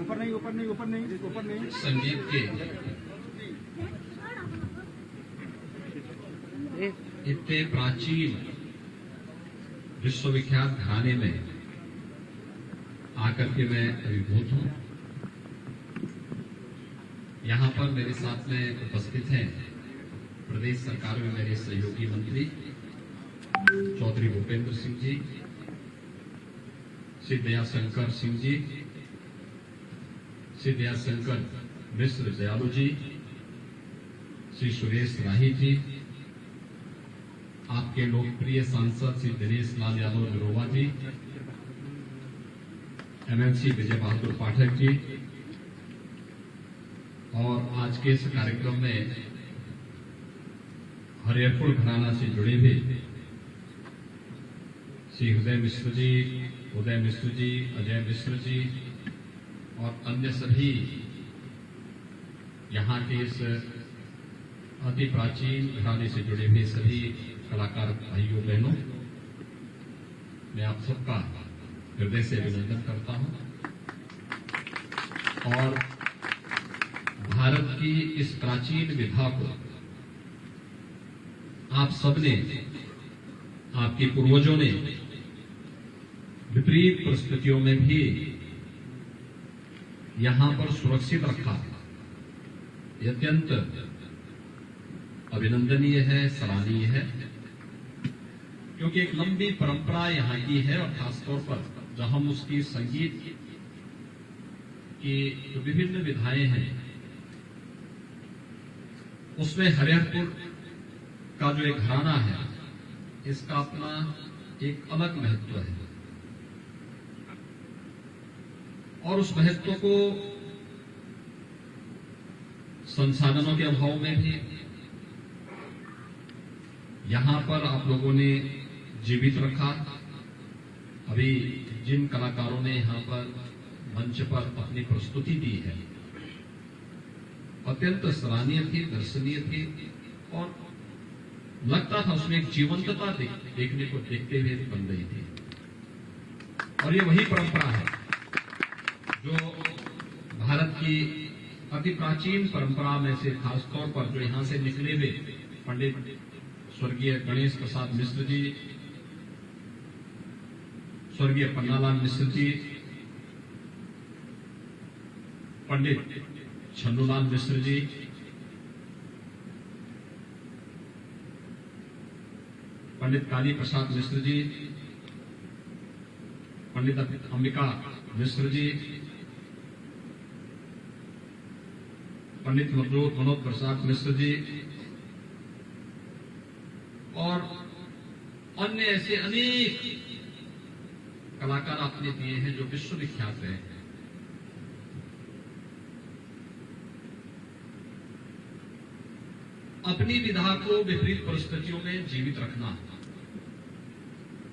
ऊपर नहीं ऊपर नहीं ऊपर नहीं ऊपर नहीं। संगीत के इतने प्राचीन विश्वविख्यात घराने में आकर के मैं अभिभूत हूं। यहां पर मेरे साथ में उपस्थित हैं प्रदेश सरकार में मेरे सहयोगी मंत्री चौधरी भूपेंद्र सिंह जी, श्री दयाशंकर सिंह जी, श्री दयाशंकर मिश्र दयालु जी, श्री सुरेश राही जी, आपके लोकप्रिय सांसद श्री दिनेश लाल यादव निरोवा जी, एमएलसी विजय बहादुर पाठक जी, और आज के इस कार्यक्रम में हरिहरपुर घराना से जुड़े हुए श्री उदय मिश्र जी, अजय मिश्र जी और अन्य सभी यहाँ के इस अति प्राचीन घराने से जुड़े हुए सभी कलाकार भाइयों बहनों, मैं आप सबका हृदय से अभिनंदन करता हूं और भारत की इस प्राचीन विधा को आप सबने, आपके पूर्वजों ने विपरीत परिस्थितियों में भी यहां पर सुरक्षित रखा। यह अत्यंत अभिनंदनीय है, सराहनीय है, क्योंकि एक लंबी परंपरा यहां की है और खासतौर पर जब हम उसकी संगीत की जो विभिन्न विधाएं हैं उसमें हरिहरपुर का जो एक घराना है इसका अपना एक अलग महत्व है और उस महत्व को संसाधनों के अभाव में भी यहां पर आप लोगों ने जीवित रखा। अभी जिन कलाकारों ने यहां पर मंच पर अपनी प्रस्तुति दी है अत्यंत सराहनीय थी, दर्शनीय थी और लगता था उसमें एक जीवंतता देखते हुए बन रही थी। और ये वही परंपरा है जो भारत की अति प्राचीन परंपरा में से खासतौर पर जो यहां से निकले हुए पंडित स्वर्गीय गणेश प्रसाद मिश्र जी, स्वर्गीय पन्नालाल मिश्र जी, पंडित छन्नूलाल मिश्र जी, पंडित काली प्रसाद मिश्र जी, पंडित अंबिका मिश्र जी, पंडित मनोज प्रसाद मिश्र जी और अन्य ऐसे अनेक कलाकार आपने दिए हैं जो विश्वविख्यात रहे हैं। अपनी विधा को विपरीत परिस्थितियों में जीवित रखना।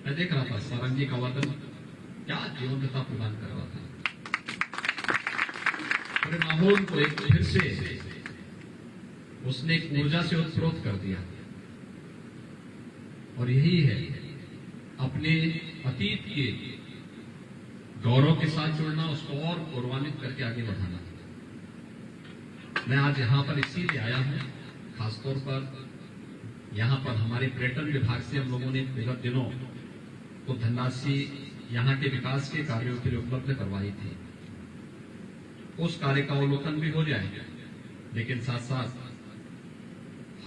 मैं देख रहा था सारंगी का वादन क्या जीवंतता प्रदान कर रहा था, पूरे माहौल को एक फिर से उसने एक ऊर्जा से उत्प्रोत कर दिया। और यही है अपने अतीत के गौरव के साथ जुड़ना, उसको और गौरवान्वित करके आगे बढ़ाना। मैं आज यहां पर इसीलिए आया हूं, खासतौर पर यहां पर हमारे पर्यटन विभाग से हम लोगों ने विगत दिनों को धनराशि यहां के विकास के कार्यों के लिए उपलब्ध करवाई थी। उस कार्य का अवलोकन भी हो जाएगा, लेकिन साथ साथ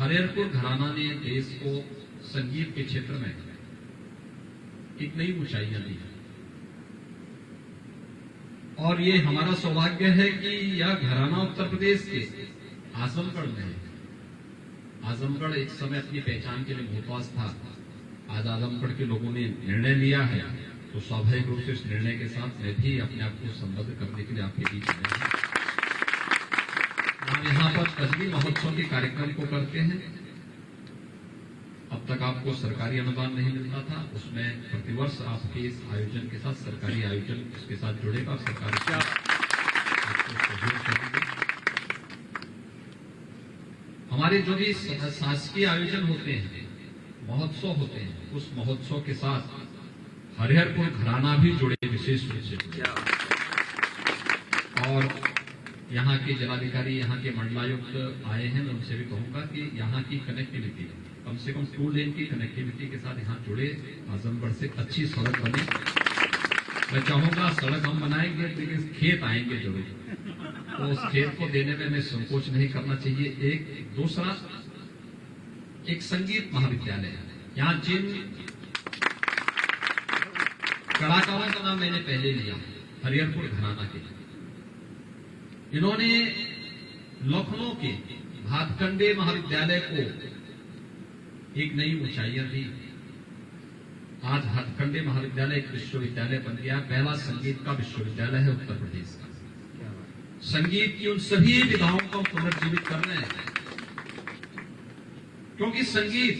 हरिहरपुर घराना ने देश को संगीत के क्षेत्र में एक नई ऊंचाइयां दी और ये हमारा सौभाग्य है कि यह घराना उत्तर प्रदेश के आजमगढ़ में है। आजमगढ़ एक समय अपनी पहचान के लिए मुहताज था। आज आजमगढ़ के लोगों ने निर्णय लिया है तो स्वाभाविक रूप से इस निर्णय के साथ मैं भी अपने आप को संबद्ध करने के लिए आपके बीच आया हूं। हम यहाँ पर कजरी महोत्सव के कार्यक्रम को करते हैं। अब तक आपको सरकारी अनुदान नहीं मिलता था, उसमें प्रतिवर्ष आपके इस आयोजन के साथ सरकारी आयोजन इसके साथ जुड़ेगा। सरकार आपको सहयोग करेगी। हमारे जो भी शासकीय आयोजन होते हैं, महोत्सव होते हैं, उस महोत्सव के साथ हरिहरपुर घराना भी जुड़े विशेष रूप से। और यहाँ के जिलाधिकारी, यहाँ के मंडलायुक्त आए हैं, मैं उनसे भी कहूंगा कि यहाँ की कनेक्टिविटी, कम से कम 2 लेन की कनेक्टिविटी के साथ यहाँ जुड़े, आजमगढ़ से अच्छी सड़क बने। मैं चाहूंगा सड़क हम बनाएंगे लेकिन खेत आएंगे जरूर, तो उस खेत को देने में हमें संकोच नहीं करना चाहिए। एक दूसरा, एक संगीत महाविद्यालय, यहाँ जिन कलाकारों का नाम मैंने पहले लिया, हरिहरपुर घराना के, इन्होंने लखनऊ के भातखंडे महाविद्यालय को एक नई ऊंचाइयां दी। आज भातखंडे महाविद्यालय एक विश्वविद्यालय बन गया, पहला संगीत का विश्वविद्यालय है उत्तर प्रदेश का। संगीत की उन सभी विधाओं को पुनर्जीवित कर रहे हैं, क्योंकि संगीत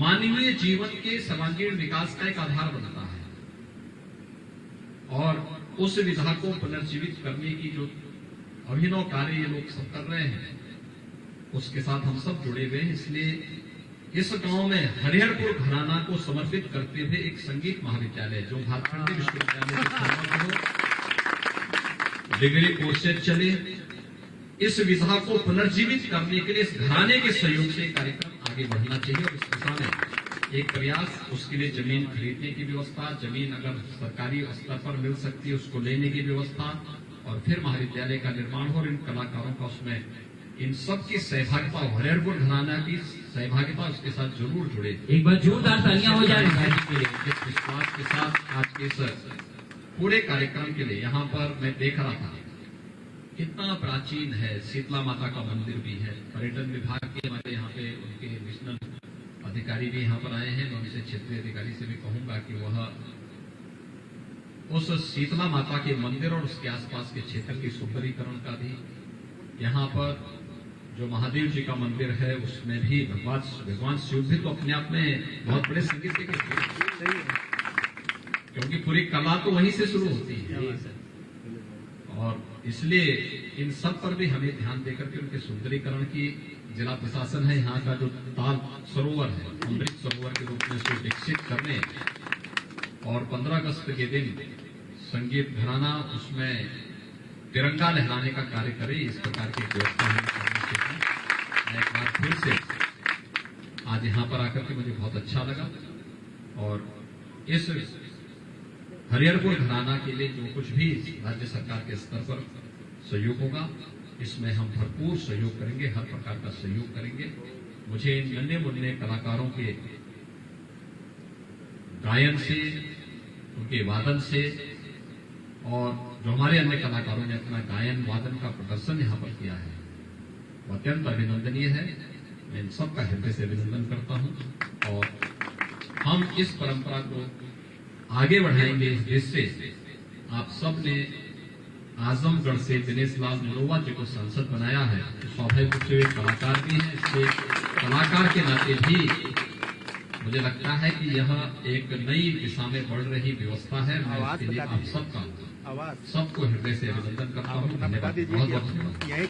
मानवीय जीवन के सर्वांगीण विकास का एक आधार बनता है, और उस विधा को पुनर्जीवित करने की जो अभिनव कार्य ये लोग सब कर रहे हैं, उसके साथ हम सब जुड़े हुए हैं। इसलिए इस गांव में हरिहरपुर घराना को समर्पित करते हुए एक संगीत महाविद्यालय जो भातखंडे विश्वविद्यालय से संबद्ध हो, डिग्री कोर्सेज चले, इस विधा को पुनर्जीवित करने के लिए इस घराने के सहयोग से कार्यक्रम आगे बढ़ना चाहिए। और इस दिशा में एक प्रयास, उसके लिए जमीन खरीदने की व्यवस्था, जमीन अगर सरकारी स्तर पर मिल सकती है उसको लेने की व्यवस्था, और फिर महाविद्यालय का निर्माण हो और इन कलाकारों का उसमें इन सब की सहभागिता, हरिहरपुर घराना की सहभागिता उसके साथ जरूर जुड़े। एक बार जोरदार तालियां हो जाए के लिए इस विश्वास के साथ आज के इस पूरे कार्यक्रम के लिए यहाँ पर मैं देख रहा था कितना प्राचीन है, शीतला माता का मंदिर भी है। पर्यटन विभाग के हमारे यहाँ पे उनके नेशनल अधिकारी भी यहाँ पर आए हैं, मैं उनसे क्षेत्रीय अधिकारी से भी कहूंगा कि वह उस शीतला माता के मंदिर और उसके आसपास के क्षेत्र के सुंदरीकरण का भी, यहाँ पर जो महादेव जी का मंदिर है उसमें भी भगवान शिव भी तो अपने आप में बहुत बड़े संगीत के, क्योंकि पूरी कला तो वहीं से शुरू होती है, और इसलिए इन सब पर भी हमें ध्यान देकर के उनके सुंदरीकरण की जिला प्रशासन है, यहाँ का जो ताल सरोवर है अमृत सरोवर के रूप में उसको विकसित करने, और 15 अगस्त के दिन संगीत घराना उसमें तिरंगा लहराने का कार्य करे, इस प्रकार की व्यवस्था हम करने के लिए मैं एक बार फिर से आज यहाँ पर आकर के मुझे बहुत अच्छा लगा। और इस हरिहरपुर घराना के लिए जो कुछ भी राज्य सरकार के स्तर पर सहयोग होगा, इसमें हम भरपूर सहयोग करेंगे, हर प्रकार का सहयोग करेंगे। मुझे इन नन्हे मुन्ने कलाकारों के गायन से, उनके वादन से, और जो हमारे अन्य कलाकारों ने अपना गायन वादन का प्रदर्शन यहाँ पर किया है, वो अत्यंत अभिनंदनीय है। मैं इन सबका हृदय से अभिनंदन करता हूँ, और हम इस परंपरा को आगे बढ़ाएंगे। इस देश से आप सब ने आजमगढ़ से दिनेश लाल नरोवा जी को सांसद बनाया है, तो स्वाभाविक रूप से वे कलाकार भी हैं, इसलिए कलाकार के नाते भी मुझे लगता है कि यह एक नई दिशा में बढ़ रही व्यवस्था है। मैं इसके लिए आप सबको हृदय से अभिनंदन करता हूँ। धन्यवाद, बहुत बहुत धन्यवाद।